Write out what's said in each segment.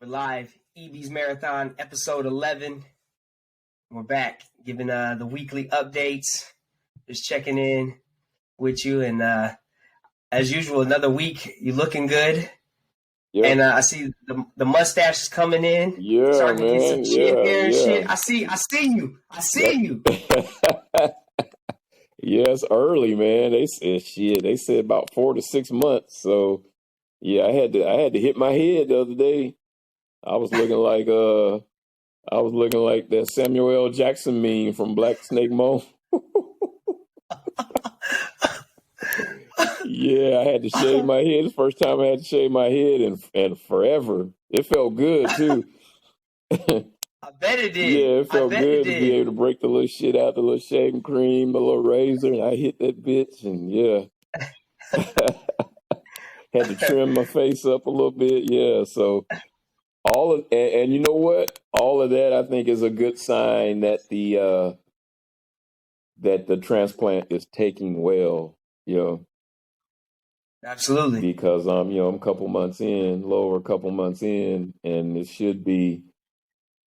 We're live. EB's Marathon, episode 11. We're back, giving the weekly updates. Just checking in with you. And as usual, another week. You're looking good. Yep. And I see the mustache is coming in. Yeah, starting man. to get some chin hair and shit. I see you. Yeah, it's early, man. They said about 4 to 6 months. So yeah, I had to hit my head the other day. I was looking like that Samuel L. Jackson meme from Black Snake Moan. Yeah, I had to shave my head. It's the first time I had to shave my head and forever. It felt good too. I bet it did. Yeah, it felt good to be able to break the little shit out, the little shaving cream, the little razor, and I hit that bitch, and yeah. Had to trim my face up a little bit, yeah. So and you know what? All of that I think is a good sign that the transplant is taking well, you know. Absolutely. Because I'm a couple months in, lower a couple months in, and it should be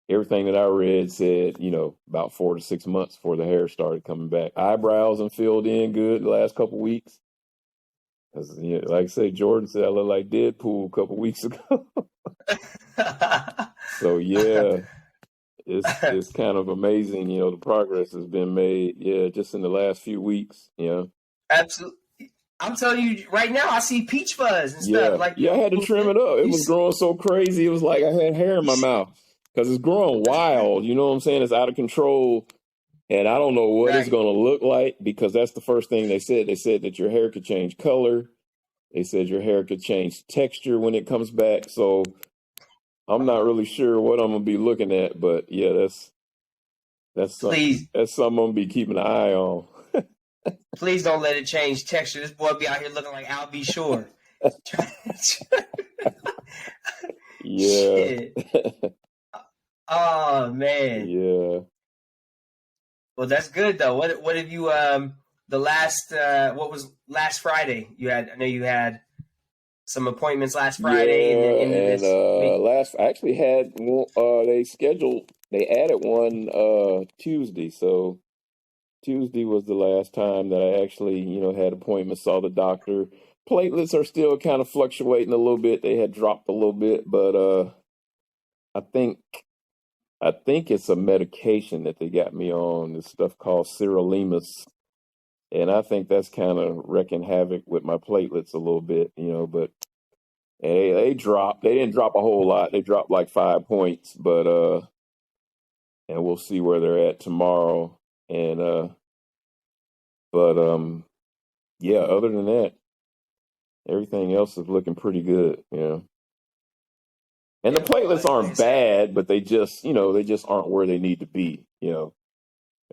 everything that I read said, about 4 to 6 months before the hair started coming back. Eyebrows and filled in good the last couple weeks. Because, like I say, Jordan said I look like Deadpool a couple weeks ago. So, yeah, it's kind of amazing, the progress has been made, just in the last few weeks, Absolutely. I'm telling you right now, I see peach fuzz and stuff. I had to trim it up. It was growing so crazy. It was like I had hair in my mouth because it's growing wild. You know what I'm saying? It's out of control. And I don't know what it's going to look like because that's the first thing they said. They said that your hair could change color. They said your hair could change texture when it comes back. So I'm not really sure what I'm going to be looking at. But, yeah, that's something I'm going to be keeping an eye on. Please don't let it change texture. This boy be out here looking like Al B. Shore. Yeah. Shit. Oh, man. Yeah. Well, that's good though. What have you what was last Friday? I know you had some appointments last Friday and then into this week. I actually had they added one Tuesday, so Tuesday was the last time that I actually, had appointments, saw the doctor. Platelets are still kind of fluctuating a little bit. They had dropped a little bit, but I think it's a medication that they got me on, this stuff called sirolimus. And I think that's kind of wreaking havoc with my platelets a little bit, but they dropped. They didn't drop a whole lot. They dropped like 5 points, but and we'll see where they're at tomorrow. And yeah, other than that, everything else is looking pretty good, And the platelets aren't bad, but they just aren't where they need to be, They're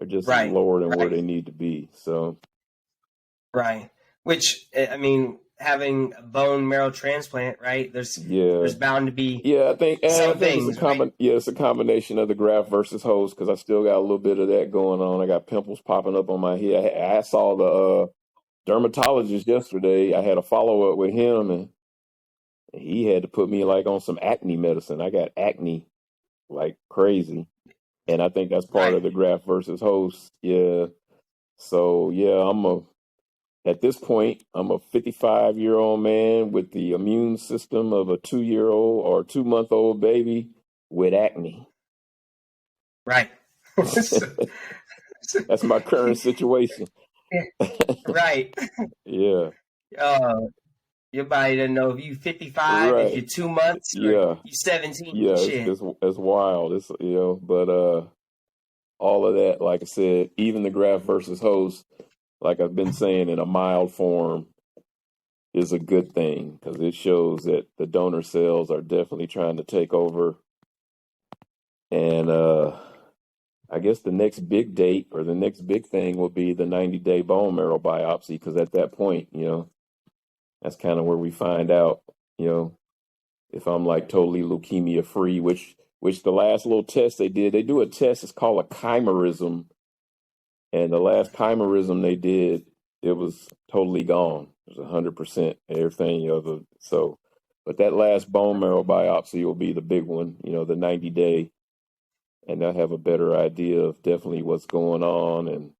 just lower than where they need to be. So, right. Which, I mean, having a bone marrow transplant, right? There's bound to be I think it's a combination of the graft versus host because I still got a little bit of that going on. I got pimples popping up on my head. I saw the dermatologist yesterday. I had a follow up with him, and he had to put me like on some acne medicine. I got acne like crazy, and I think that's part of the graft versus host. Yeah. So at this point, I'm a 55-year-old man with the immune system of a 2-year-old or 2-month-old baby with acne. Right. That's my current situation. Right. Yeah. Your body doesn't know if you 55, if you're 2 months, or you 17. Yeah, it's wild. It's but all of that, like I said, even the graft versus host, like I've been saying, in a mild form, is a good thing because it shows that the donor cells are definitely trying to take over. And I guess the next big date or the next big thing will be the 90-day bone marrow biopsy because at that point, that's kind of where we find out, if I'm like totally leukemia free, which the last little test they do a test, it's called a chimerism. And the last chimerism they did, it was totally gone. It was 100% everything. So But that last bone marrow biopsy will be the big one, the 90-day, and I'll have a better idea of definitely what's going on. And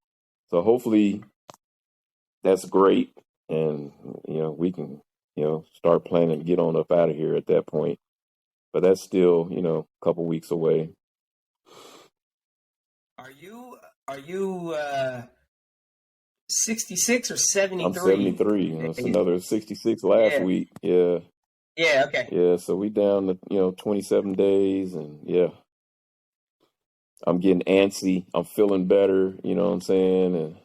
so hopefully that's great. And, we can, start planning to get on up out of here at that point. But that's still, a couple weeks away. Are you 66 or 73? I'm 73. It's another 66 last week. Yeah. Yeah, okay. Yeah, so we down to, 27 days, and yeah. I'm getting antsy. I'm feeling better, you know what I'm saying? And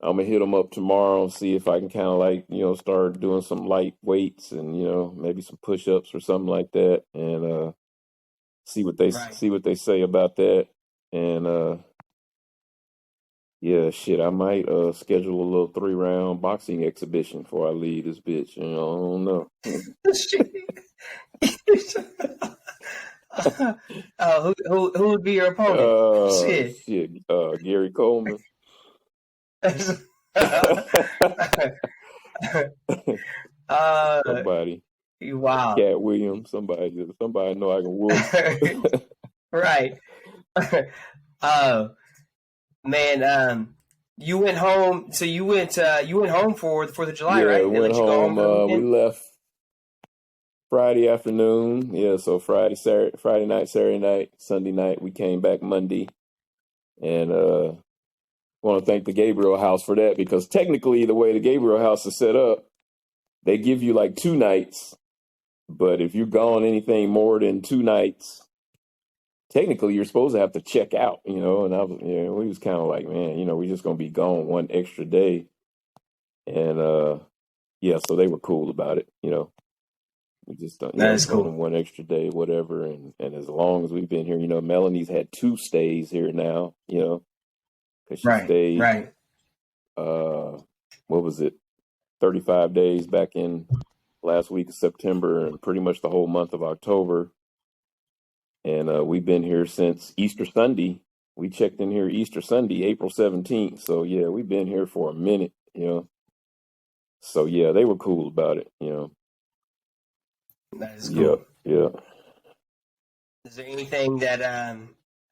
I'm going to hit them up tomorrow and see if I can kind of start doing some light weights and, maybe some push-ups or something like that, and see what they say about that. And yeah, shit, I might schedule a little 3-round boxing exhibition before I leave this bitch. I don't know. Who would be your opponent? Shit, Gary Coleman. Somebody. Wow. Cat Williams. Somebody know I can whoop. Right. Man, you went home. So you went home for the 4th of July, right? Yeah, went home. We left Friday afternoon. Yeah, so Friday night, Saturday night, Sunday night. We came back Monday, and want to thank the Gabriel House for that, because technically the way the Gabriel House is set up, they give you like 2 nights, but if you're gone anything more than 2 nights, technically you're supposed to have to check out, and we was kind of like, man, we're just going to be gone 1 extra day. And yeah, so they were cool about it, We just told them 1 extra day, whatever, and as long as we've been here, Melanie's had 2 stays here now, because she stayed, right. What was it, 35 days back in last week of September, and pretty much the whole month of October. And we've been here since Easter Sunday. We checked in here Easter Sunday, April 17th. So yeah, we've been here for a minute, So yeah, they were cool about it, That is cool. Yeah. Is there anything that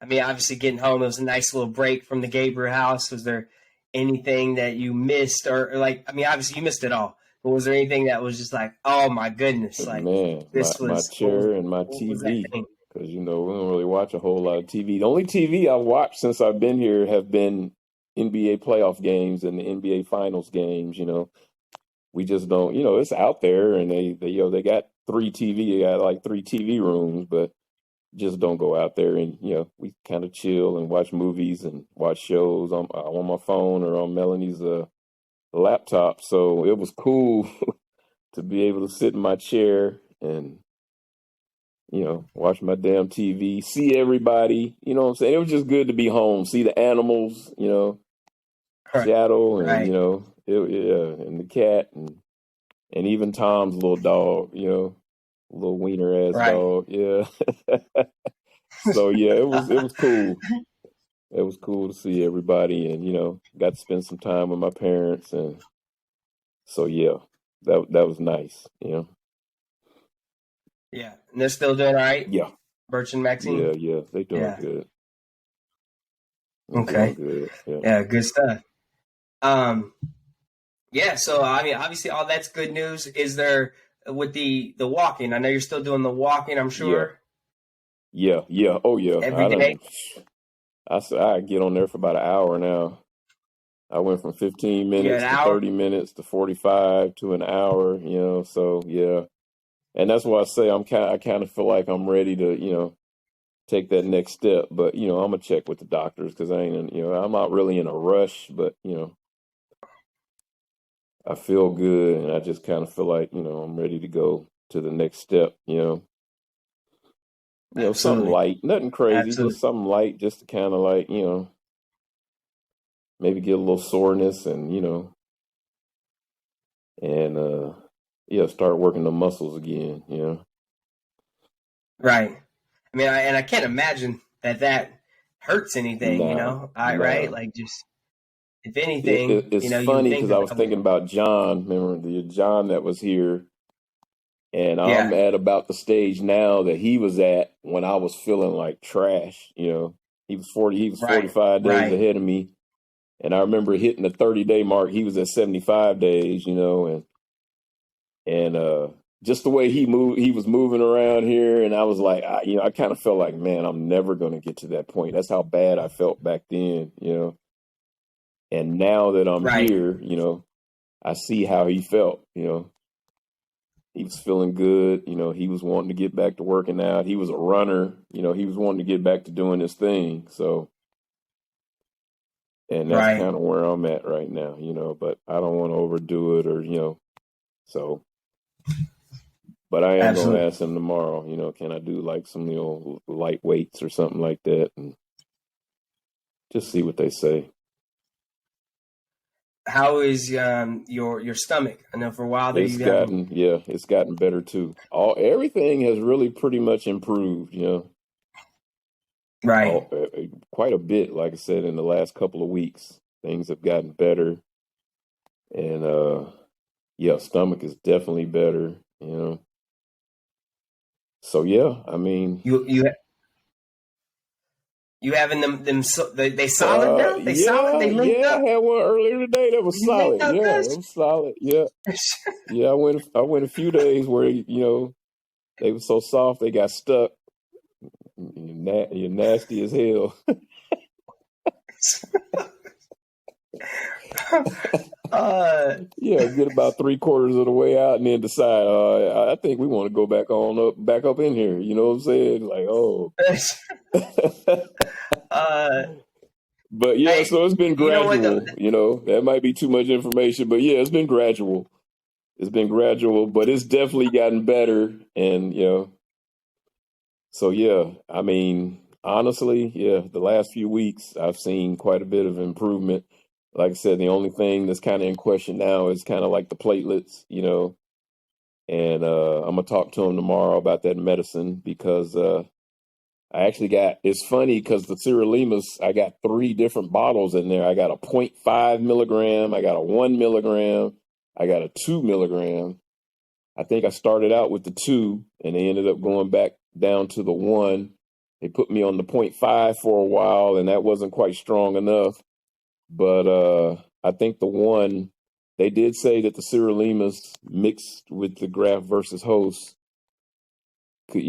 obviously getting home, it was a nice little break from the Gabriel House. Was there anything that you missed, or obviously you missed it all, but was there anything that was just like, oh my goodness, like, man, my chair and my TV, because we don't really watch a whole lot of TV. The only TV I've watched since I've been here have been NBA playoff games and the NBA Finals games. We just don't, it's out there, and they got 3 TV, they got like 3 TV rooms, but just don't go out there, and we kind of chill and watch movies and watch shows on my phone or on Melanie's laptop. So it was cool to be able to sit in my chair and watch my damn TV, see everybody. You know what I'm saying? It was just good to be home, see the animals, Shadow, and and the cat, and even Tom's little dog, little wiener ass dog. Yeah. So yeah, it was cool. It was cool to see everybody, and got to spend some time with my parents, and so yeah, that was nice. Yeah, and they're still doing all right. Yeah, Birch and Maxine. Yeah, they doing good. Okay. Good. Yeah, good stuff. Yeah, so obviously all that's good news. Is there with the walking? I know you're still doing the walking, I'm sure. Yeah. Oh yeah. Every day. I get on there for about an hour now. I went from 15 minutes to 30 minutes to 45 to an hour, so yeah. And that's why I say I kind of feel like I'm ready to, take that next step. But, I'm going to check with the doctors, because I'm not really in a rush, but, I feel good, and I just kind of feel like, I'm ready to go to the next step, something light, nothing crazy, just something light, just to kind of like, maybe get a little soreness and, and start working the muscles again, Right. I can't imagine that hurts anything, right? Like, just, if anything, it's funny, because I was thinking about John. Remember the John that was here? And I'm Yeah. at about the stage now that he was at when I was feeling like trash. He was 45 days Right. ahead of me. And I remember hitting the 30-day mark. He was at 75 days, and just the way he was moving around here. And I was like, I kind of felt like, man, I'm never going to get to that point. That's how bad I felt back then. And now that I'm Right. here, I see how he felt. He was feeling good. He was wanting to get back to working out. He was a runner. He was wanting to get back to doing his thing. So, and that's Right. kind of where I'm at right now, but I don't want to overdo it so, but I am going to Absolutely. ask him tomorrow, can I do like some, light weights or something like that and just see what they say. How is your stomach? I know for a while there It's you haven't. gotten better too. Everything has really pretty much improved, Right. quite a bit. Like I said, in the last couple of weeks, things have gotten better, and stomach is definitely better. So yeah, I mean, You having them they solid now? They solid? They linked I up? had one earlier today that was You linked solid. up Yeah, good? it was solid. Yeah, yeah. I went a few days where they were so soft they got stuck. You're nasty as hell. Yeah, get about 3/4 of the way out and then decide. I think we want to go back up in here. You know what I'm saying? Like, oh. uh, But yeah, hey, so it's been you know what though? gradual. That might be too much information, but yeah, it's been gradual. It's been gradual, but it's definitely gotten better. And so yeah, I mean, honestly, yeah, the last few weeks I've seen quite a bit of improvement. Like I said, the only thing that's kind of in question now is kind of like the platelets. And I'm gonna talk to him tomorrow about that medicine because I actually it's funny because the sirolimus, I got 3 different bottles in there. I got a 0.5 milligram, I got a 1 milligram, I got a 2 milligram. I think I started out with the 2 and they ended up going back down to the 1. They put me on the 0.5 for a while and that wasn't quite strong enough. But I think the 1, they did say that the sirolimus mixed with the graft versus host could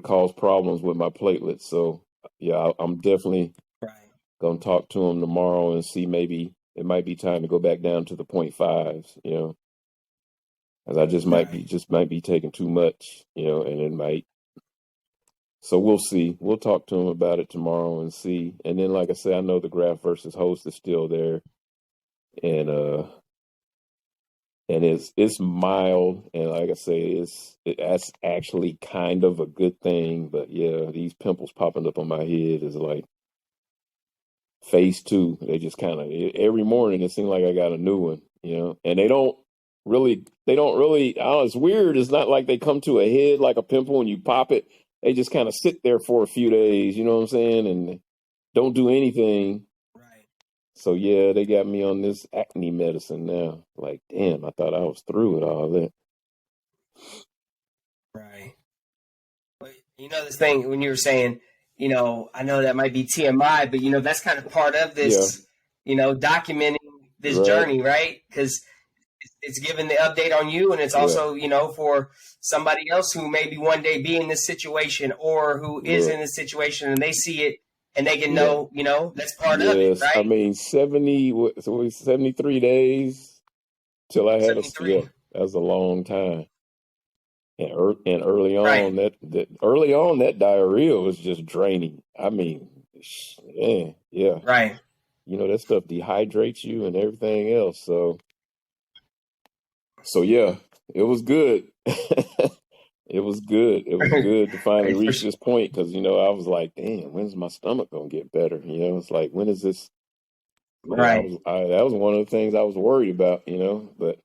cause problems with my platelets. So yeah, I'm definitely Right. gonna talk to him tomorrow and see maybe it might be time to go back down to the 0.5s, as I Right. just might be taking too much, and it might. So we'll see. We'll talk to him about it tomorrow and see. And then, like I said, I know the graft versus host is still there, and it's mild, and like I say, that's actually kind of a good thing. But yeah, these pimples popping up on my head is like phase 2. They just kind of every morning it seems like I got a new one, and they don't really. Oh, it's weird. It's not like they come to a head like a pimple and you pop it. They just kind of sit there for a few days. You know what I'm saying? And don't do anything. Right. So yeah, they got me on this acne medicine now. Like, damn, I thought I was through with all that. Right. But this thing when you were saying, I know that might be TMI, but that's kind of part of Yeah, this, documenting this right. journey, right? Because it's giving the update on you, and it's Yeah, also, for somebody else who maybe one day be in this situation or who is yeah, in this situation, and they see it and they can yeah. know, that's part of it, Yes, I right? mean 73 days till I had a 73. that was a long time. And Right. early on that diarrhea was just draining. I mean, man, yeah, Right. that stuff dehydrates you and everything else. So yeah, it was good. It was good. It was good to finally Right. For reach sure. this point because I was like, damn, when's my stomach gonna get better? It's like, when is this? Right. That was one of the things I was worried about. But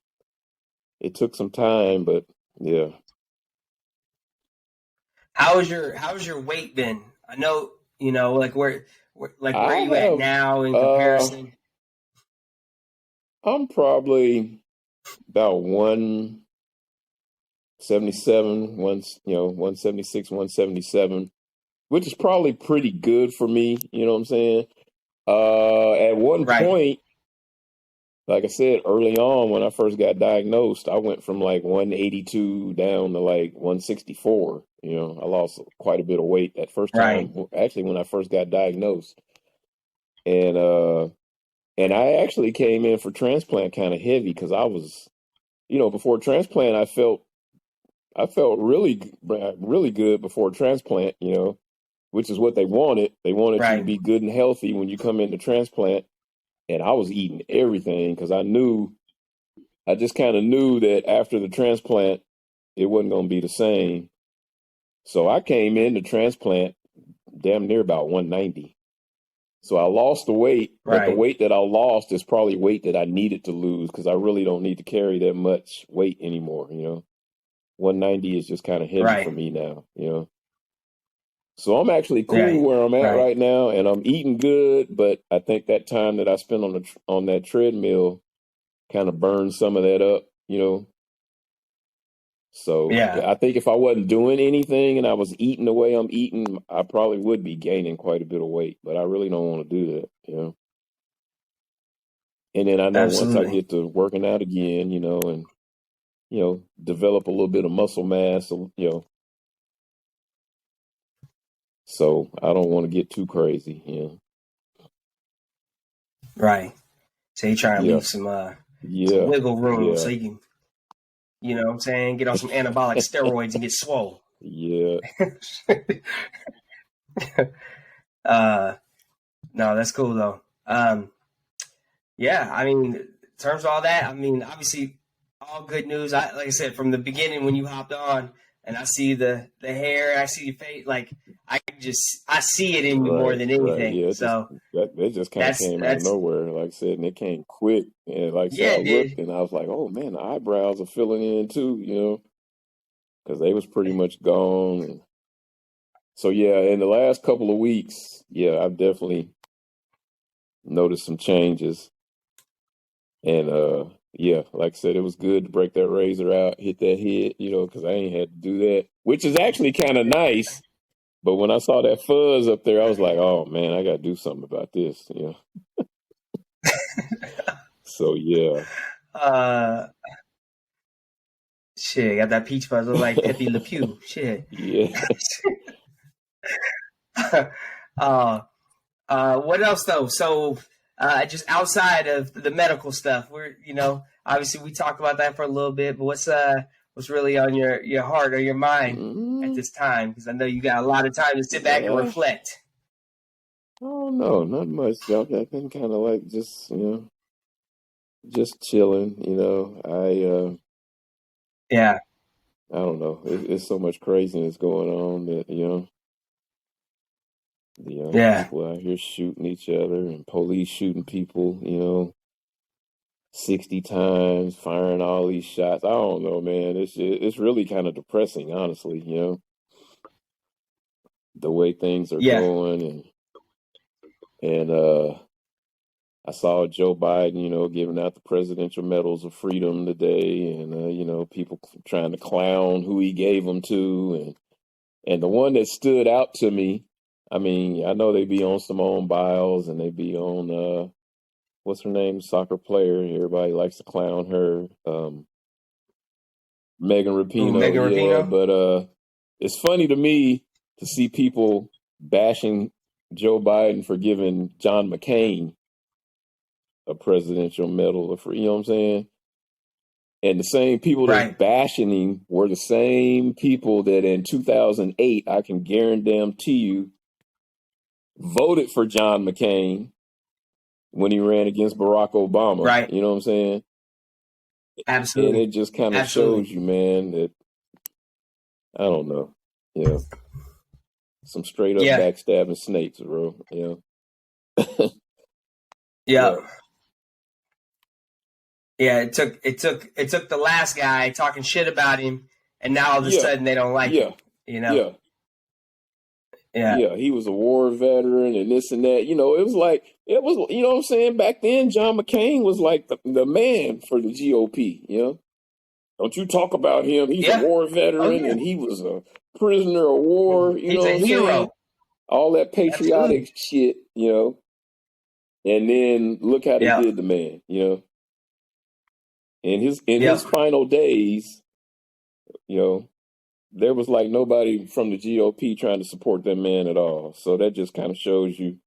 it took some time. But yeah, How's your weight been? I know, like where I you at have. now in Uh, comparison? I'm probably about 77, 176, 177, which is probably pretty good for me. You know what I'm saying? At one Right. point, like I said, early on when I first got diagnosed, I went from like 182 down to like 164. You know, I lost quite a bit of weight that first Right. time, actually, when I first got diagnosed. And I actually came in for transplant kind of heavy because I was, before transplant, I felt really good before transplant, which is what they wanted. They wanted you to Right. be good and healthy when you come into transplant. And I was eating everything because I just kind of knew that after the transplant, it wasn't going to be the same. So I came into transplant damn near about 190. So I lost the weight, but the Right. weight that I lost is probably weight that I needed to lose because I really don't need to carry that much weight anymore. 190 is just kind of heavy for Right. me now. So I'm actually cool Right. where I'm at Right. right now, and I'm eating good. But I think that time that I spent on that treadmill kind of burned some of that up. So Yeah. I think if I wasn't doing anything and I was eating the way I'm eating, I probably would be gaining quite a bit of weight. But I really don't want to do that. And then I know once I Absolutely. get to working out again, and develop a little bit of muscle mass. So I don't want to get too crazy. Right. So you trying to Yeah, leave some yeah, wiggle room so yeah, you can, what I'm saying, get on some anabolic steroids and get swole. yeah. uh no, that's cool though. Yeah, I mean, in terms of all that, I mean, obviously, all good news. Like I said, from the beginning when you hopped on, and I see the hair, I see your face, like I see it in you more Right, than right. anything. Yeah, So it just kind of came out of that's nowhere, like I said, and it came quick. And like I said, yeah, I it looked did. and I was like, oh man, the eyebrows are filling in too, because they was pretty much gone. And so yeah, in the last couple of weeks, yeah, I've definitely noticed some changes. And yeah, like I said, it was good to break that razor out, hit that head, because I ain't had to do that, which is actually kind of nice. But when I saw that fuzz up there, I was like, oh man, I got to do something about this. So yeah, Uh, shit, got that peach fuzz look like Pepe Le Pew. Shit. yeah, uh, what else though? So, just outside of the medical stuff, we're obviously we talked about that for a little bit, but what's really on your heart or your mind at mm, this time? Because I know you got a lot of time to sit back and yeah. reflect. I don't know, not much. I've been kind of like just chilling. Yeah, I don't know. It's so much craziness going on that the young yeah, people out here shooting each other and police shooting people. 60 times, firing all these shots. I don't know, man. It's really kind of depressing, honestly, the way things are yeah, going. And I saw Joe Biden, giving out the Presidential Medals of Freedom today, and people trying to clown who he gave them to, and the one that stood out to me. I mean, I know they be on Simone Biles and they be on what's her name, soccer player. Everybody likes to clown her. Megan Ooh, Rapinoe, Megan yeah, Rapinoe. but it's funny to me to see people bashing Joe Biden for giving John McCain a presidential medal of free, you know what I'm saying? And the same people that's Right, bashing him were the same people that in 2008, I can guarantee you, voted for John McCain when he ran against Barack Obama. right, You know what I'm saying? And absolutely, it just kind of absolutely. shows you, man, that I don't know. Yeah. Some straight up Yeah, backstabbing snakes, bro. yeah, Yeah. yeah. It took the last guy talking shit about him, and now all of a Yeah. sudden they don't like Yeah. him. You know? Yeah. Yeah, Yeah. He was a war veteran and this and that. It was like, you know what I'm saying? Back then, John McCain was like the man for the GOP. Don't you talk about him? He's a Yeah. war Oh, veteran yeah. and he was a prisoner of war. You He's know a what I'm saying? hero. All that patriotic Absolutely. shit, you know. And then look how they Yeah. did the man, you know. In his Yep. final days, you know, there was like nobody from the GOP trying to support that man at all. So that just kind of shows you,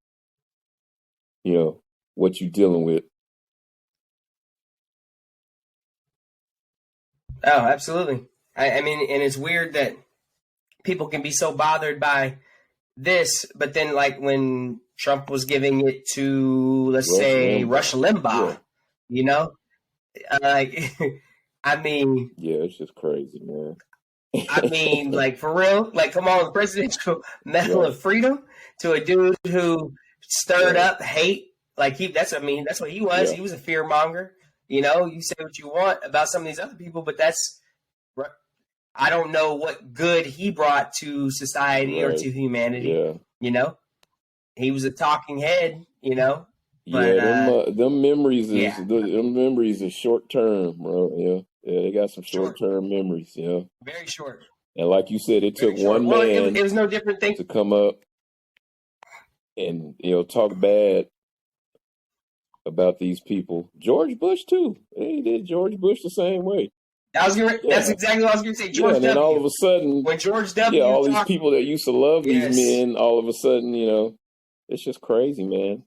you know, what you're dealing with. Oh, absolutely. I mean, and it's weird that people can be so bothered by this, but then like when Trump was giving it to, let's say, Rush Limbaugh, Yeah. you know, like, I mean, Yeah, it's just crazy, man. like for real, like come on, Presidential Medal Right. of Freedom to a dude who stirred Right. up hate. Like that's what he was. Yeah. He was a fear monger. You know, you say what you want about some of these other people, but I don't know what good he brought to society or Right. to humanity. Yeah. You know, he was a talking head. You know, but Yeah, them memories yeah, them memories is short term, bro. Yeah. Yeah, they got some short term memories, you know. very short, And like you said, it took very short. one Well, man it was no different thing. to come up and, you know, talk bad about these people. George Bush too. He did George Bush the same way. That's Yeah. exactly what I was going to say. Yeah, George and then W. all of a sudden, When George W. yeah, all these talked, people that used to love these yes, men, all of a sudden, you know, it's just crazy, man.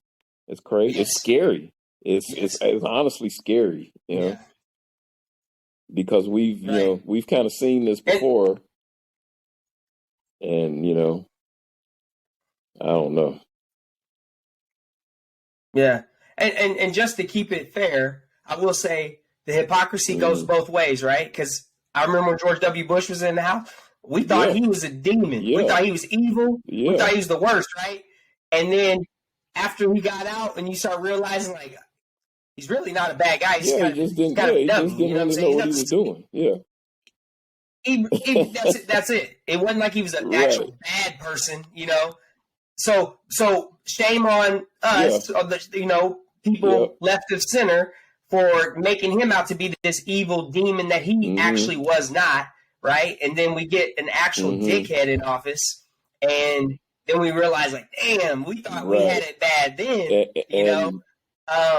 It's crazy. yes, It's scary. yes, It's honestly scary, you know, yeah, because we've you know we've kind of seen this before, and you know, I don't know. yeah, and just to keep it fair, I will say the hypocrisy goes both ways, right? Because I remember when George W. Bush was in the House, we thought he was a demon. Yeah. We thought he was evil. Yeah. We thought he was the worst, right? And then after he got out, and you start realizing like he's really not a bad guy. He's he just didn't. he just didn't you know what I'm really saying? know what he was doing. Yeah. That's it. It wasn't like he was an actual bad person, you know. So shame on us, you know, people left of center for making him out to be this evil demon that he actually was not, right? And then we get an actual dickhead in office, and then we realize, like, damn, we thought we had it bad then, you know.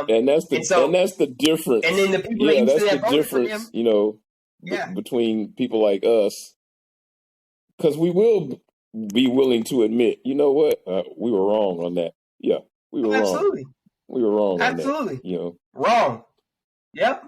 And that's the difference. And then the people that used to have voted for him, you know, between people like us, because we will be willing to admit, you know what, we were wrong on that. Yeah, we were wrong. We were wrong on that. You know, wrong. Yep.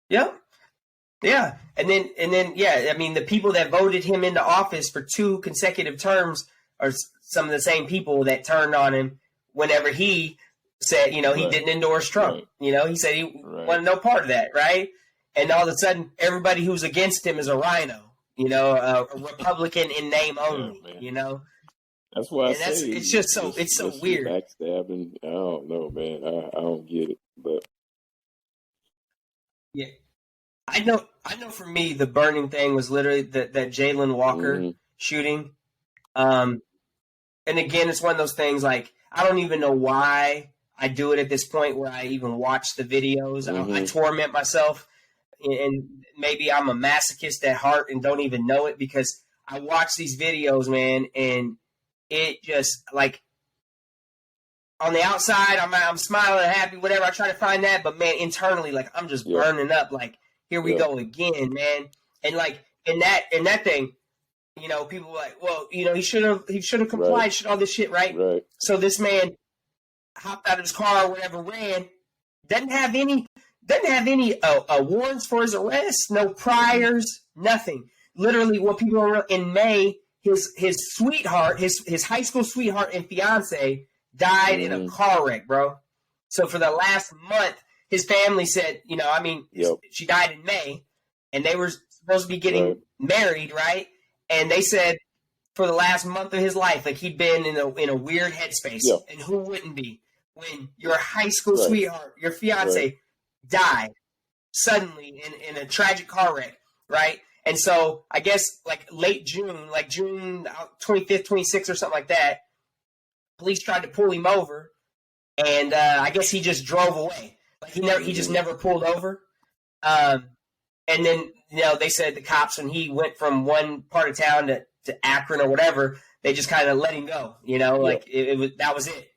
Yeah. And then, yeah, I mean, the people that voted him into office for 2 consecutive terms are some of the same people that turned on him whenever he said, you know, he didn't endorse Trump. Right. You know, he said he wanted no part of that, right? And all of a sudden, everybody who's against him is a rhino, you know, a Republican in name only, you know? That's why I say it's just so weird. Backstabbing. I don't know, man. I don't get it, but yeah, I know. For me, the burning thing was literally that Jalen Walker shooting. And again, it's one of those things. Like, I don't even know why I do it at this point where I even watch the videos. I torment myself, and maybe I'm a masochist at heart and don't even know it, because I watch these videos, man, and it just, like, on the outside, I'm smiling and happy, whatever. I try to find that, but man, internally, like, I'm just burning up. Like, here we go again, man. And like in that thing, you know, people were like, well, you know, he should have complied, all this shit, right? So this man hopped out of his car or whatever, ran, doesn't have any warrants for his arrest, no priors, nothing. Literally, what people are in May, his sweetheart, his high school sweetheart and fiance died in a car wreck, bro. So for the last month, his family said, you know, I mean, she died in May, and they were supposed to be getting married, right? And they said for the last month of his life, like, he'd been in a weird headspace. And who wouldn't be when your high school sweetheart, your fiance, died suddenly in a tragic car wreck, right? And so I guess like late June, like June 25th, 26th or something like that, police tried to pull him over, and I guess he just drove away. Like he just never pulled over. And And then, they said the cops, when he went from one part of town to Akron or whatever, they just kind of let him go, like it was, that was it.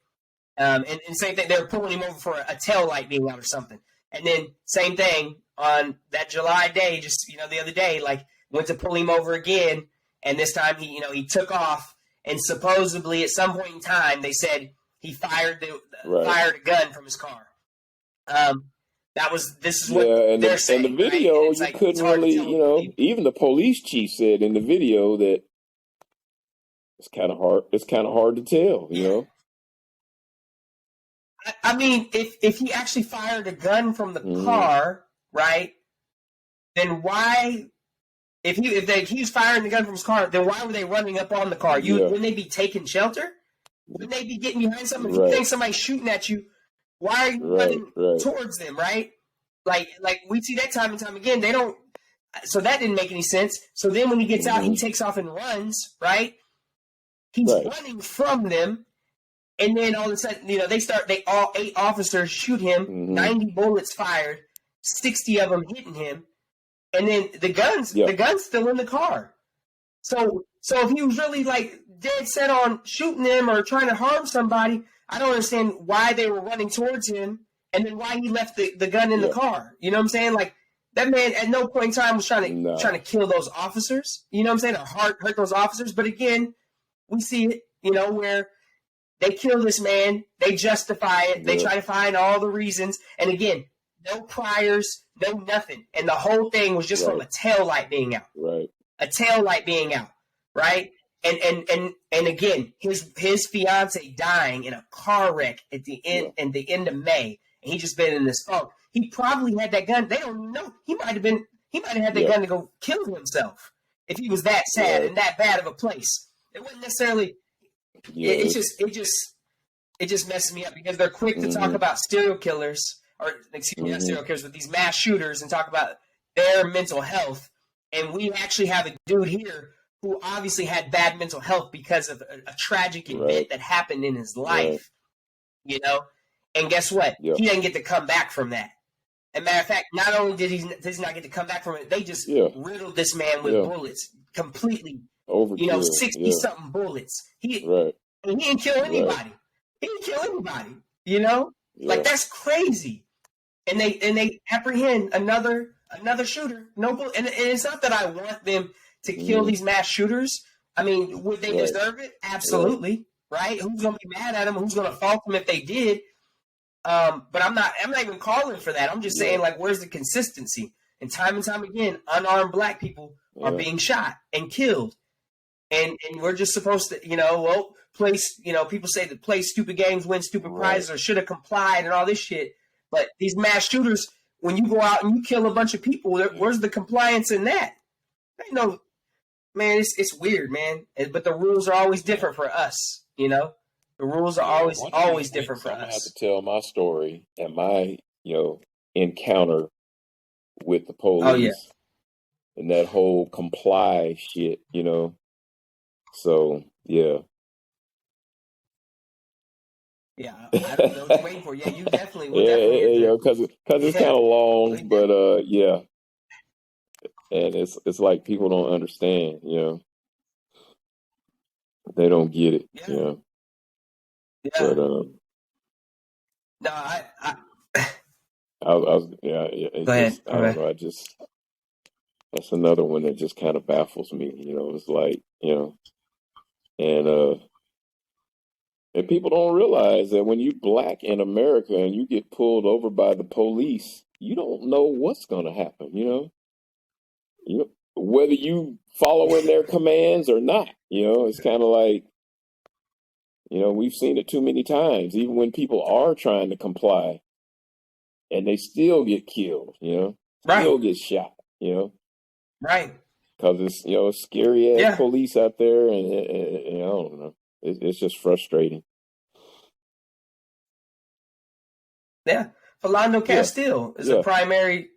And same thing, they were pulling him over for a tail light being out or something. And then same thing on that July day, just, the other day, like went to pull him over again. And this time he took off, and supposedly at some point in time, they said he fired a gun from his car. This is what they're saying. In the video, right? you couldn't really, even the police chief said in the video that it's kind of hard. It's kind of hard to tell, I mean, if he actually fired a gun from the car, right? Then why? If he was firing the gun from his car, then why were they running up on the car? Wouldn't they be taking shelter? Wouldn't they be getting behind something? If you think somebody's shooting at you, why are you running towards them, right? Like we see that time and time again. They don't. So that didn't make any sense. So then when he gets out, he takes off and runs, right? He's running from them, and then all of a sudden, all 8 officers shoot him. 90 bullets fired, 60 of them hitting him. And then the gun's still in the car. So if he was really like dead set on shooting them or trying to harm somebody, I don't understand why they were running towards him, and then why he left the gun in the car. You know what I'm saying? Like that man at no point in time was trying to kill those officers. You know what I'm saying? Or hurt those officers. But again, we see it, where they kill this man, they justify it, they try to find all the reasons, and again, no priors, no nothing. And the whole thing was just from a tail light being out. Right. A tail light being out. Right? And again, his fiance dying in a car wreck at the end of May. And he just been in this funk. He probably had that gun. They don't even know. He might have had that gun to go kill himself if he was that sad and that bad of a place. It wasn't necessarily it just messes me up because they're quick to talk about serial killers. Or excuse me, not serial killers, but these mass shooters, and talk about their mental health. And we actually have a dude here who obviously had bad mental health because of a tragic event that happened in his life, And guess what? He doesn't get to come back from that. As a matter of fact, not only does he not get to come back from it, they just riddled this man with bullets completely. Overkill. 60-something bullets. He didn't kill anybody. He didn't kill anybody. Like that's crazy. And they apprehend another shooter. And it's not that I want them to kill these mass shooters. I mean, would they deserve it? Absolutely. Right? Who's gonna be mad at them? Who's gonna fault them if they did? But I'm not even calling for that. I'm just saying, like, where's the consistency? And time again, unarmed black people are being shot and killed. And we're just supposed to, people say that play stupid games, win stupid prizes, or should have complied and all this shit. But these mass shooters, when you go out and you kill a bunch of people, where's the compliance in that? Man, it's weird, man. But the rules are always different for us, The rules are always different for us. I'm going to have to tell my story and my, encounter with the police. Oh, yeah. And that whole comply shit, So, yeah. Yeah, I don't know what you're waiting for. Yeah, you definitely will. Because it's kind of long, but and it's like people don't understand, they don't get it, Yeah. But no, I was Go ahead. I don't know. That's another one that just kind of baffles me. It's like and people don't realize that when you black in America and you get pulled over by the police, you don't know what's going to happen. Whether you following their commands or not. It's kind of like, we've seen it too many times. Even when people are trying to comply, and they still get killed. Still get shot. Right. Because it's scary ass police out there, and I don't know. It's just frustrating. Yeah, Philando Castile is a primary,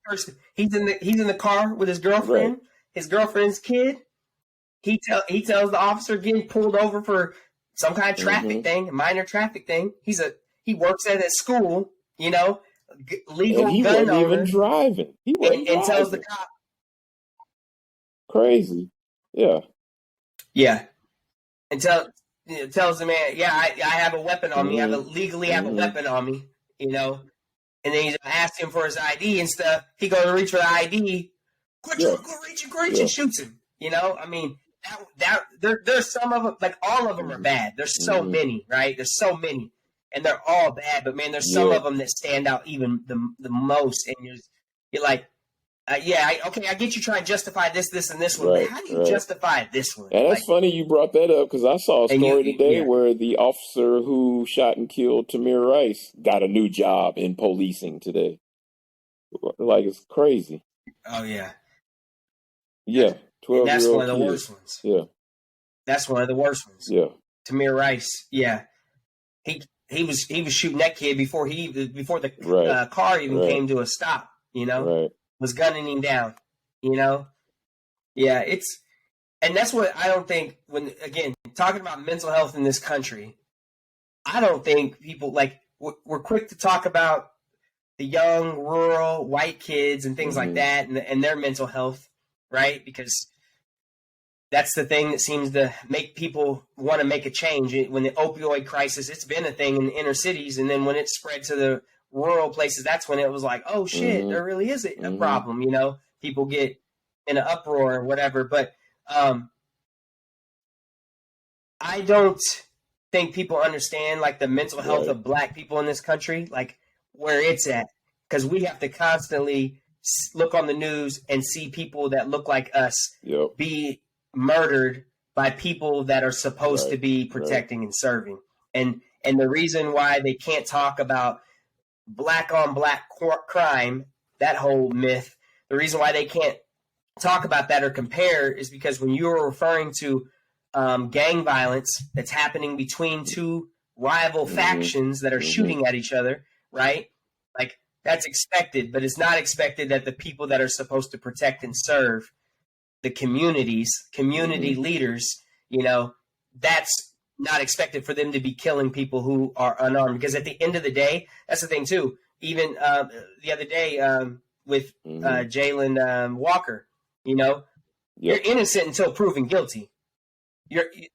person. He's in the car with his girlfriend, his girlfriend's kid. He tells the officer getting pulled over for some kind of traffic thing, a minor traffic thing. He works at a school, legal and he gun wasn't even owner driving. He wasn't and tells the driving. cop, Crazy. Yeah. yeah, and tells the man, yeah, I have a weapon on me. I legally have a weapon on me, And then he's asking him for his ID and stuff. He goes to reach for the ID. Go reach and shoots him. I mean, there's some of them, like all of them are bad. There's so many, right? There's so many, and they're all bad. But man, there's some of them that stand out even the most. And you're like, I get you trying to justify this, and this one. Right, but how do you justify this one? And that's funny you brought that up because I saw a story today yeah. where the officer who shot and killed Tamir Rice got a new job in policing today. Like, it's crazy. Oh, yeah. Yeah, 12-year-old That's one of the kid. worst ones. Yeah. That's one of the worst ones. Yeah. Tamir Rice, yeah. He was shooting that kid before the car even came to a stop, was gunning him down, Yeah, and that's what I don't think when, again, talking about mental health in this country, I don't think people, like, we're quick to talk about the young, rural, white kids and things like that and their mental health, right? Because that's the thing that seems to make people want to make a change. When the opioid crisis, it's been a thing in the inner cities, and then when it spread to the rural places, that's when it was like, oh shit, there really is a problem. People get in an uproar or whatever. But I don't think people understand like the mental health of Black people in this country, like where it's at, because we have to constantly look on the news and see people that look like us be murdered by people that are supposed to be protecting and serving. And the reason why they can't talk about Black on Black crime, that whole myth, the reason why they can't talk about that or compare is because when you are referring to gang violence that's happening between two rival factions that are shooting at each other, right? Like, that's expected, but it's not expected that the people that are supposed to protect and serve the community leaders, that's not expected for them to be killing people who are unarmed. Because at the end of the day, that's the thing too. Even the other day with Jalen Walker, you're innocent until proven guilty.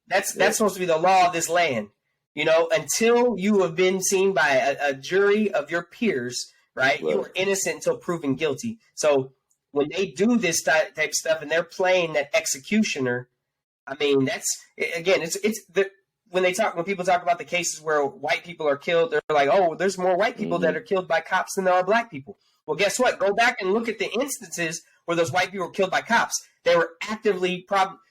That's supposed to be the law of this land. Until you have been seen by a jury of your peers, right? You are innocent until proven guilty. So when they do this type of stuff and they're playing that executioner, I mean, that's, again, when people talk about the cases where white people are killed, they're like, oh, there's more white people that are killed by cops than there are Black people. Well, guess what? Go back and look at the instances where those white people were killed by cops. They were actively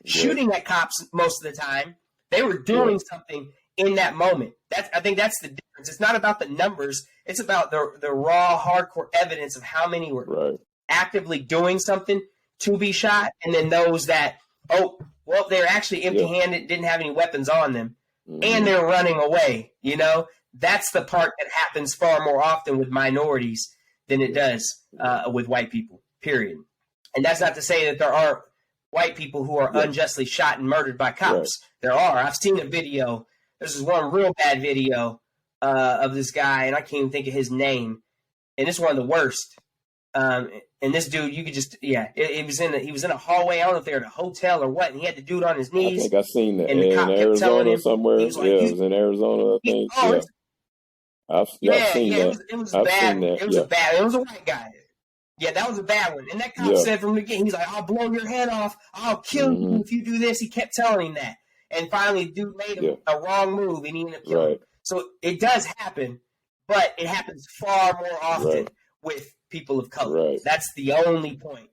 shooting at cops most of the time. They were doing something in that moment. I think that's the difference. It's not about the numbers. It's about the raw, hardcore evidence of how many were actively doing something to be shot, and then those that, they're actually empty-handed, didn't have any weapons on them, and they're running away. That's the part that happens far more often with minorities than it does with white people, period. And that's not to say that there aren't white people who are unjustly shot and murdered by cops. There are. I've seen a video. This is one real bad video of this guy, and I can't even think of his name. And it's one of the worst. And this dude, you could just, he was in a hallway. I don't know if they were at a hotel or what, and he had the dude on his knees. I think I've seen that and the cop in kept telling Arizona him, somewhere. He was like, it was in Arizona, I think. I've seen that. It was I've bad. seen that. It was a white guy. Yeah, that was a bad one. And that cop said from the beginning, he's like, I'll blow your head off. I'll kill you if you do this. He kept telling him that. And finally, dude made a wrong move, and he ended up killing him. So it does happen, but it happens far more often with people of color. That's the only point.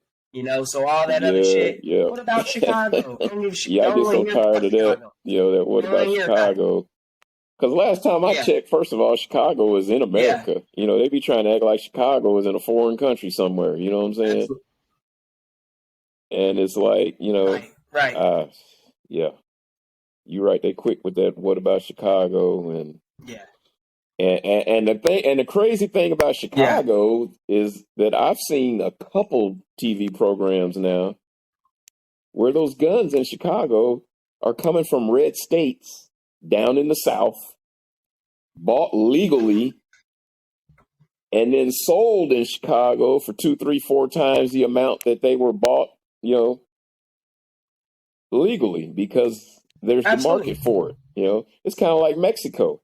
So all that other shit. What about Chicago? I get so tired of that. That what about Chicago? Because last time I checked, first of all, Chicago is in America. They be trying to act like Chicago is in a foreign country somewhere. You know what I'm saying? Absolutely. And it's like, right. You're right. They quick with that. What about Chicago? And the crazy thing about Chicago is that I've seen a couple TV programs now where those guns in Chicago are coming from red states down in the South, bought legally, and then sold in Chicago for 2, 3, 4 times the amount that they were bought, legally, because there's the Absolutely. market for it. It's kind of like Mexico.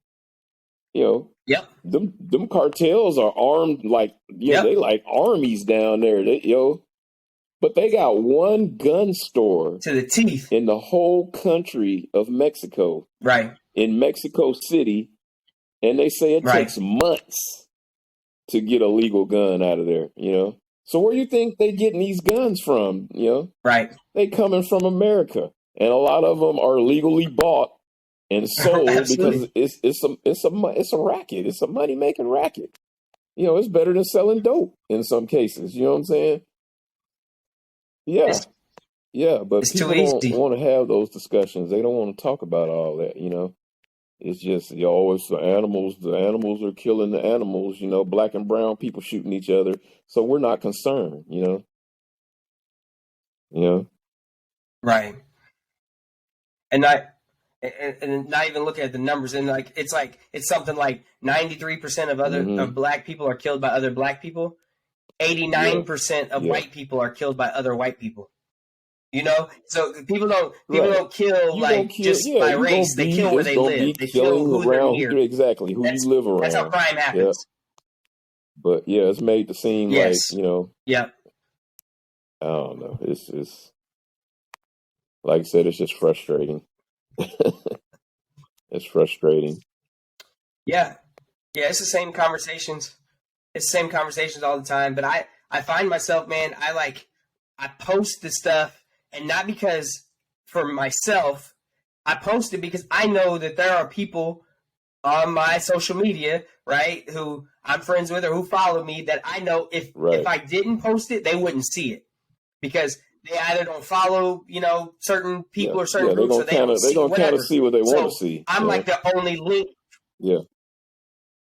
Yep. Them cartels are armed like they like armies down there. But they got one gun store to the teeth in the whole country of Mexico, right? In Mexico City, and they say it takes months to get a legal gun out of there. So where you think they getting these guns from? Right? They coming from America, and a lot of them are legally bought and sold because it's a racket. It's a money making racket. It's better than selling dope in some cases. You know what I'm saying? Yeah. But people don't want to have those discussions. They don't want to talk about all that. It's just always the animals. The animals are killing the animals. Black and brown people shooting each other. So we're not concerned. Right. And not even looking at the numbers, and it's something like 93% of of black people are killed by other black people. 89% of white people are killed by other white people. So people don't kill just by race. They kill where they live. They kill who they're near. Exactly, who you live around. That's how crime happens. But it's made to seem like Yeah. I don't know. It's like I said, it's just frustrating. It's frustrating. Yeah. It's the same conversations. It's the same conversations all the time. But I find myself, man, I post this stuff, and not because for myself. I post it because I know that there are people on my social media, right, who I'm friends with or who follow me, that I know if I didn't post it, they wouldn't see it, because they either don't follow, certain people or certain groups, or they don't see whatever. They don't kind of see what they want to see. I'm like the only link. Yeah.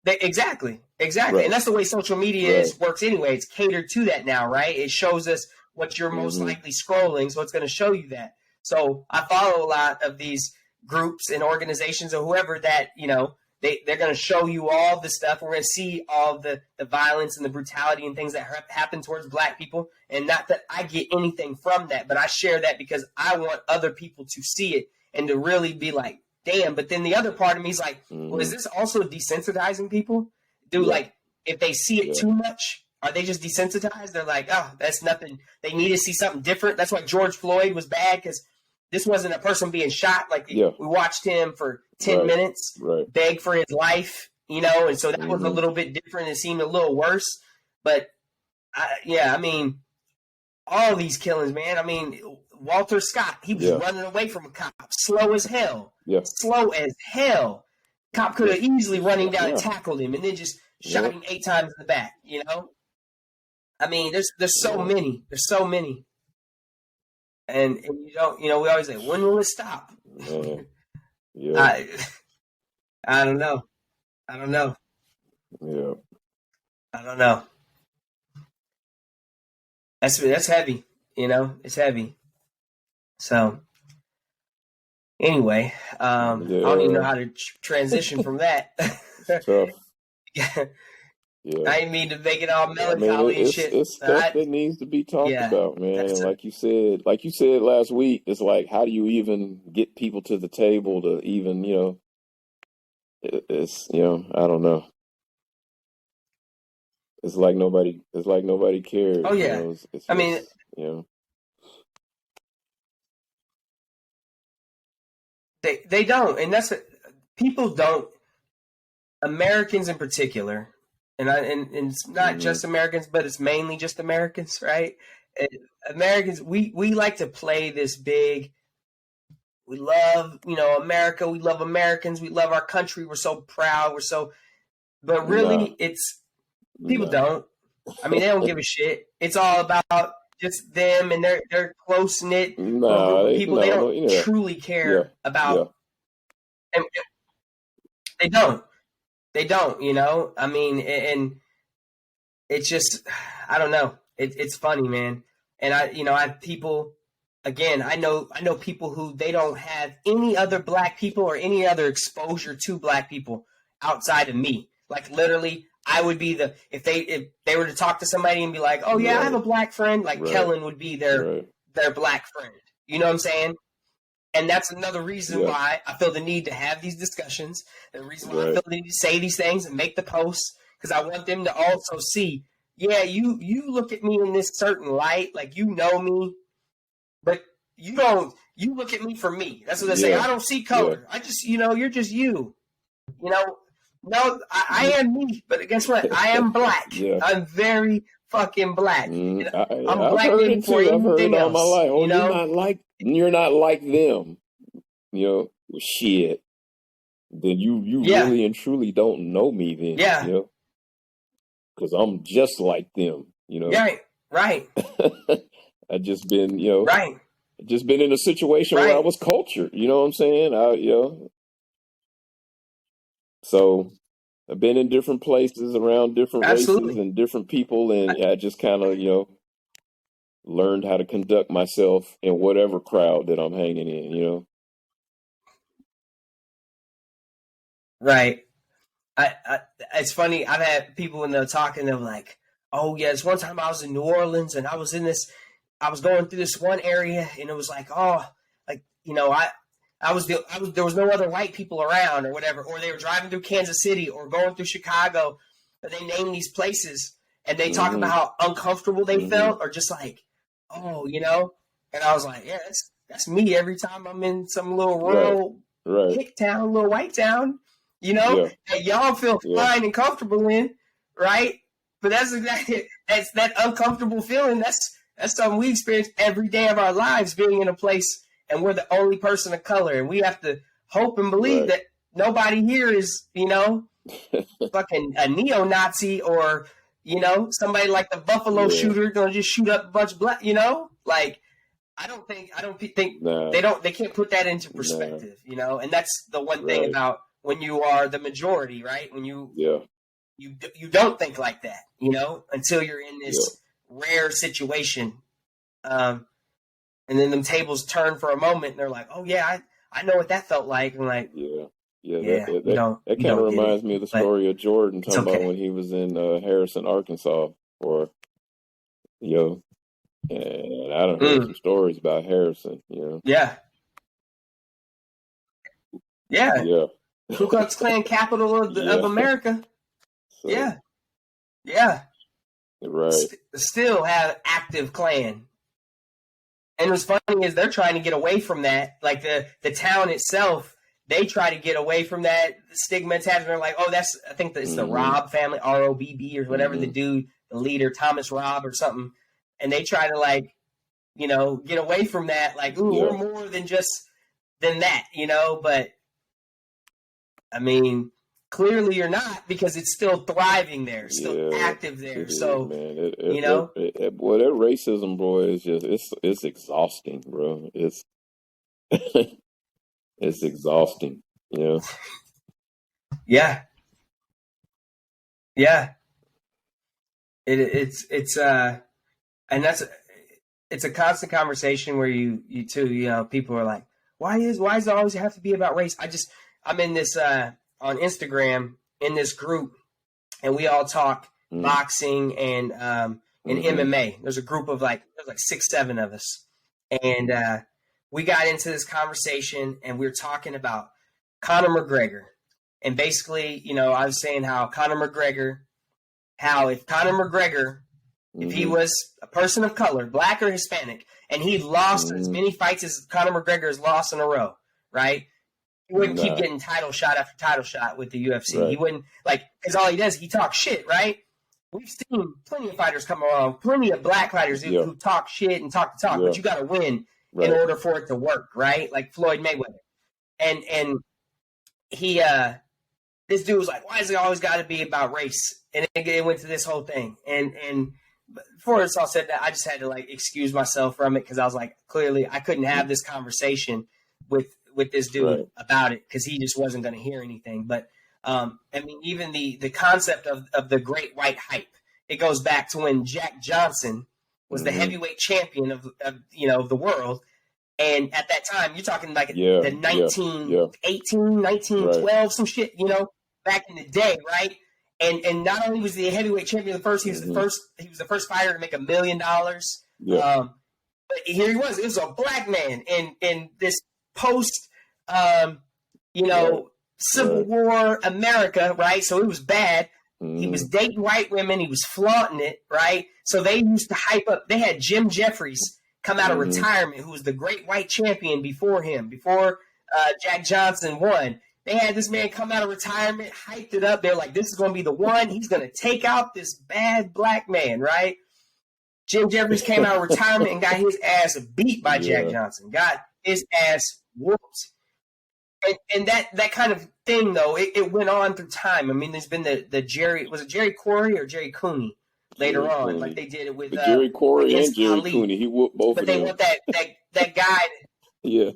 Exactly. And that's the way social media works anyway. It's catered to that now, right? It shows us what you're most likely scrolling, so it's going to show you that. So I follow a lot of these groups and organizations or whoever that, they're going to show you all the stuff. We're going to see all the violence and the brutality and things that happen towards black people. And not that I get anything from that, but I share that because I want other people to see it and to really be like, damn. But then the other part of me is like, well, is this also desensitizing people? Dude, like, if they see it too much, are they just desensitized? They're like, oh, that's nothing. They need to see something different. That's why George Floyd was bad, because this wasn't a person being shot. Like, we watched him for 10 minutes beg for his life, and so that was a little bit different. It seemed a little worse. But, I mean, all these killings, man. I mean, Walter Scott, he was running away from a cop, slow as hell. Slow as hell. Cop could have easily run him down and tackled him, and then just shot him 8 times in the back, I mean, there's so many. There's so many. And you don't, we always say, when will it stop? I don't know. I don't know. I don't know. That's heavy, it's heavy. So anyway, I don't even know how to transition from that. Tough. I didn't mean to make it all melancholy and shit. It's stuff that needs to be talked about, man. And like you said last week, it's like, how do you even get people to the table to even, it's, I don't know. It's like nobody cares. Oh yeah. It's I mean, they don't, and people don't. Americans in particular. And it's not just Americans, but it's mainly just Americans, right? And Americans, we like to play this big. We love, America. We love Americans. We love our country. We're so proud. But really, it's people don't. I mean, they don't give a shit. It's all about just them and their close knit group of people. They don't truly care about. And they don't. They don't, I mean, and it's just, I don't know. It's funny, man. And I have people, again, I know people who they don't have any other black people or any other exposure to black people outside of me. Like, literally, I would be if they were to talk to somebody and be like, oh yeah, I have a black friend, like Kellen would be their black friend. You know what I'm saying? And that's another reason why I feel the need to have these discussions. The reason why I feel the need to say these things and make the posts, because I want them to also see, yeah, you look at me in this certain light, like you know me, but you don't. You look at me for me. That's what they say. I don't see color. I just, you're just you. No, I am me, but guess what? I am black. I'm very fucking black. I'm black maybe for anything else. All my life. Oh, you're not like them. Shit. Then you really and truly don't know me then. Yeah. Because I'm just like them. Right. I just been, right. Just been in a situation where I was cultured. You know what I'm saying? So I've been in different places around different races and different people, and I just kind of, learned how to conduct myself in whatever crowd that I'm hanging in, Right. It's funny. I've had people when they're talking, they're like, "Oh yeah, this one time I was in New Orleans and I was going through this one area and it was like, there was no other white people around or whatever, or they were driving through Kansas City or going through Chicago, but they named these places and they talk about how uncomfortable they felt or just like, oh, and I was like, yeah, that's me every time I'm in some little rural hick town, little white town, that y'all feel fine and comfortable in, right? But that's exactly that's that uncomfortable feeling. That's something we experience every day of our lives, being in a place and we're the only person of color, and we have to hope and believe that nobody here is, fucking a neo-Nazi or, somebody like the Buffalo shooter gonna just shoot up a bunch of black, like. I don't think they can't put that into perspective, and that's the one thing about when you are the majority, right? When you don't think like that, until you're in this rare situation. And then them tables turn for a moment and they're like, oh yeah, I know what that felt like. And like, that kind of reminds me of the story of Jordan talking about when he was in Harrison, Arkansas, and I done heard some stories about Harrison, Yeah. Ku Klux Klan capital of America. So, yeah. Right. Still have active Klan. And what's funny is they're trying to get away from that. Like the town itself, they try to get away from that stigma attached. They're like, oh, I think it's the Robb family, ROBB or whatever, the dude, the leader, Thomas Robb or something. And they try to get away from that. Like, ooh, we're more than that, But I mean, clearly you're not, because it's still thriving there, still active there. So, man, boy, that racism, bro, is just it's exhausting, bro. It's it's exhausting, Yeah. It's and it's a constant conversation where you too, people are like, why does it always have to be about race? I'm in this on Instagram in this group, and we all talk boxing and MMA. There's a group of there's 6-7 of us, and we got into this conversation, and we were talking about Conor McGregor, and basically, I was saying how if Conor McGregor, if he was a person of color, black or Hispanic, and he lost as many fights as Conor McGregor has lost in a row, right? He wouldn't keep getting title shot after title shot with the UFC. Right. He wouldn't, because all he does, he talks shit, right? We've seen plenty of fighters come along, plenty of black fighters who talk shit and talk the talk, but you got to win in order for it to work, right? Like Floyd Mayweather. And he, this dude was like, why is it always got to be about race? And it went to this whole thing. And before it's all said, that I just had to excuse myself from it, because I was like, clearly I couldn't have this conversation with this dude about it, because he just wasn't going to hear anything. But I mean, even the concept of the great white hype, it goes back to when Jack Johnson was the heavyweight champion of the world. And at that time, you're talking the 1918, 1912, some shit, back in the day, right? And not only was he the heavyweight champion he was the first fighter to make $1 million. Yeah. But here he was. It was a black man in this post, Civil War America, right? So it was bad. He was dating white women. He was flaunting it, right? So they used to hype up. They had Jim Jeffries come out of retirement, who was the great white champion before him, before Jack Johnson won. They had this man come out of retirement, hyped it up. They're like, this is going to be the one. He's going to take out this bad black man, right? Jim Jeffries came out of retirement and got his ass beat by Jack Johnson. Got his ass whooped. And that kind of thing, though, it went on through time. I mean, there's been the Jerry – was it Jerry Corey or Jerry Cooney later on? Cooney. Like they did it with Jerry Corey and Jerry Ali. Cooney. He whooped both of them. But they want that guy – Yeah.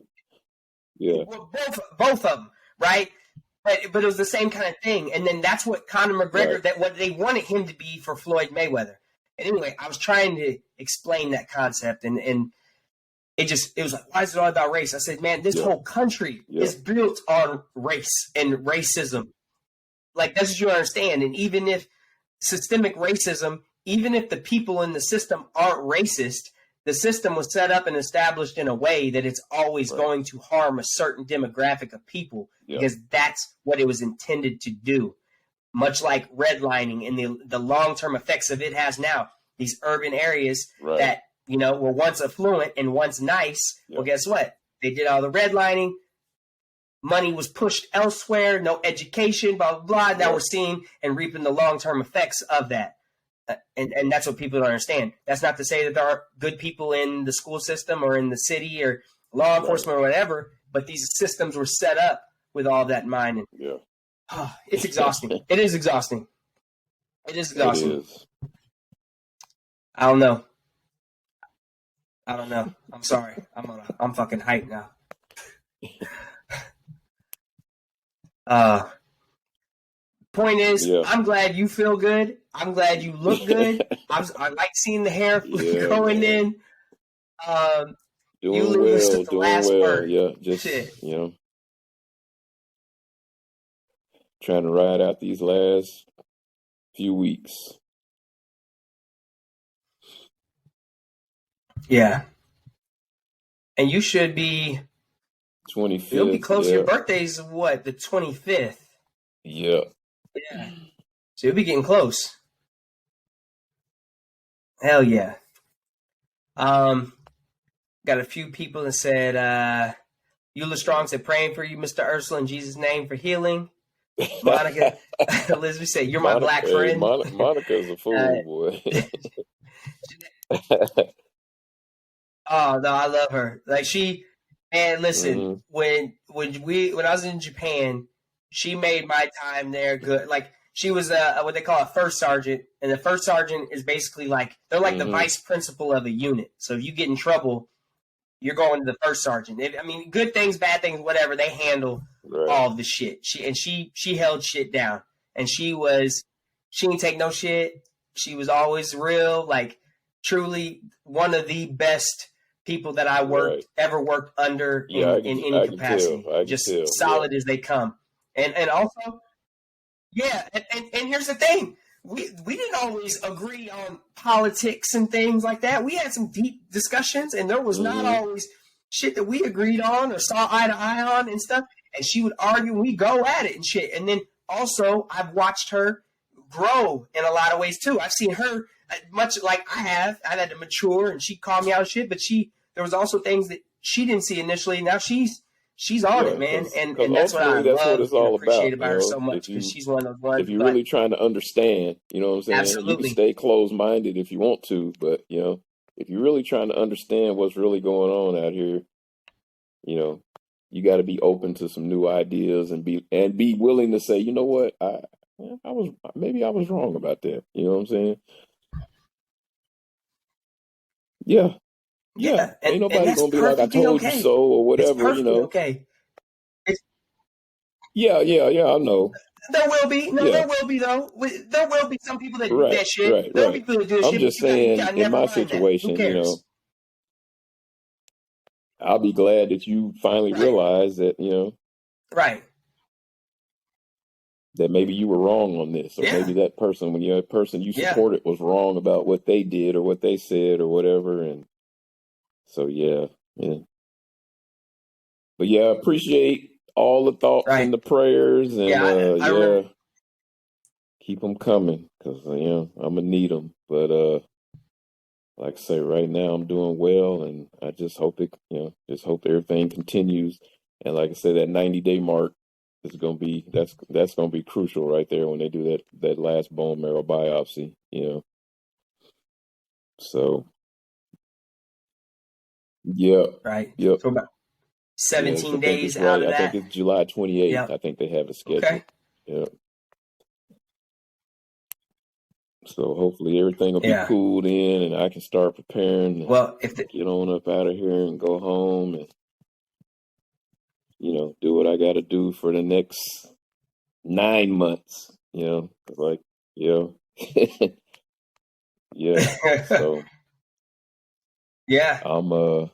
Well, both of them, right? But it was the same kind of thing. And then that's what Conor McGregor, what they wanted him to be for Floyd Mayweather. And anyway, I was trying to explain that concept, and it was like, why is it all about race? I said, man, this whole country is built on race and racism. Like, that's what you understand. And even if systemic racism, even if the people in the system aren't racist, the system was set up and established in a way that it's always going to harm a certain demographic of people because that's what it was intended to do. Much like redlining and the long-term effects of it has now. These urban areas that, were once affluent and once nice. Well, guess what? They did all the redlining. Money was pushed elsewhere. No education, blah, blah, blah. Now we're seeing and reaping the long-term effects of that. And that's what people don't understand. That's not to say that there aren't good people in the school system or in the city or law enforcement or whatever, but these systems were set up with all that in mind. And, it's exhausting. It is exhausting. It is exhausting. It is. I don't know. I'm sorry. I'm fucking hyped now. Point is, I'm glad you feel good. I'm glad you look good. I like seeing the hair going in. Doing well. Word. Yeah, just trying to ride out these last few weeks. Yeah. And you should be 25th. You'll be close. Your birthday's what? The 25th. Yeah. Yeah. So you'll be getting close. Hell yeah. Got a few people that said, Eula Strong said, praying for you, Mr. Ercil, in Jesus' name for healing. Monica, Elizabeth said, you're my black friend. Monica's a fool, boy. Oh, no, I love her. Like listen, when I was in Japan, she made my time there good. Like, she was what they call a first sergeant, and the first sergeant is basically like, they're like the vice principal of a unit. So if you get in trouble, you're going to the first sergeant. Good things, bad things, whatever, they handle all of the shit. She held shit down, and she didn't take no shit. She was always real, like, truly one of the best people that I ever worked under in any capacity. Just solid as they come. And also, and here's the thing. We didn't always agree on politics and things like that. We had some deep discussions, and there was not always shit that we agreed on or saw eye to eye on and stuff. And she would argue, and we go at it and shit. And then also, I've watched her grow in a lot of ways too. I've seen her much like I have. I've had to mature, and she called me out of shit. But there was also things that she didn't see initially. Now she's on it, man, and that's what I love and appreciate about her so much, because she's one of those ones. If you're really trying to understand, you know what I'm saying? Absolutely. You can stay closed-minded if you want to, but, if you're really trying to understand what's really going on out here, you got to be open to some new ideas and be willing to say, you know what, I was wrong about that. You know what I'm saying? Yeah. Yeah, ain't nobody gonna be like, I told you so, or whatever, Okay. Yeah, I know. There will be. There will be, though. There will be some people that do that shit. There will be people that do that shit. I'm just saying, in my situation, I'll be glad that you finally realize that, Right. that maybe you were wrong on this, or maybe that person, when the person you supported was wrong about what they did or what they said or whatever. And so, yeah. But yeah, appreciate all the thoughts and the prayers, and I remember. keep them coming, because I'm gonna need them. But like I say, right now I'm doing well, and I just hope just hope everything continues. And like I said, that 90-day mark is gonna be that's gonna be crucial right there when they do that last bone marrow biopsy. So yeah, Right. yep. So about 17 days right. out of I that. think it's July 28th. Yep. I think they have it scheduled. Okay. Yep. So hopefully everything will be cooled in, and I can start preparing. Well, get on up out of here and go home, and do what I got to do for the next 9 months. Like yeah. So yeah, I'm I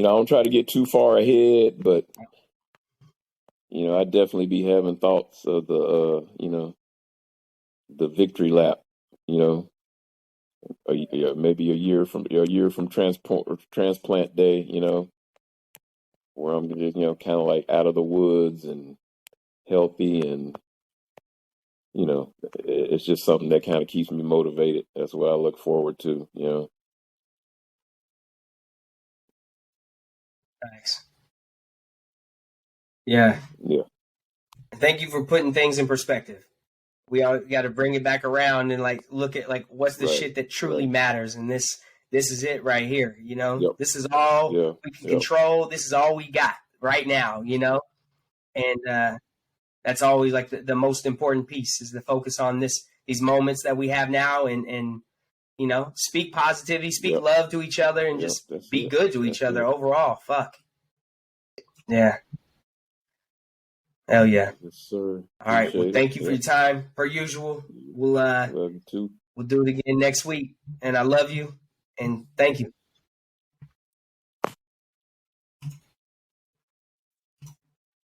don't try to get too far ahead, but I definitely be having thoughts of the the victory lap. Maybe a year from transplant day. Where I'm just kind of like out of the woods and healthy, and it's just something that kind of keeps me motivated. That's what I look forward to. Thanks. Yeah. Yeah. Thank you for putting things in perspective. We all got to bring it back around and like look at like what's the shit that truly matters, and this is it right here. This is all we can control. This is all we got right now. And that's always like the most important piece is the focus on these moments that we have now, and speak positivity, speak love to each other, and just be good to each other overall. Fuck. Yeah. Hell yeah. Yes, sir. All right. Well, thank you for your time. Per usual. We'll love you too. We'll do it again next week. And I love you. And thank you.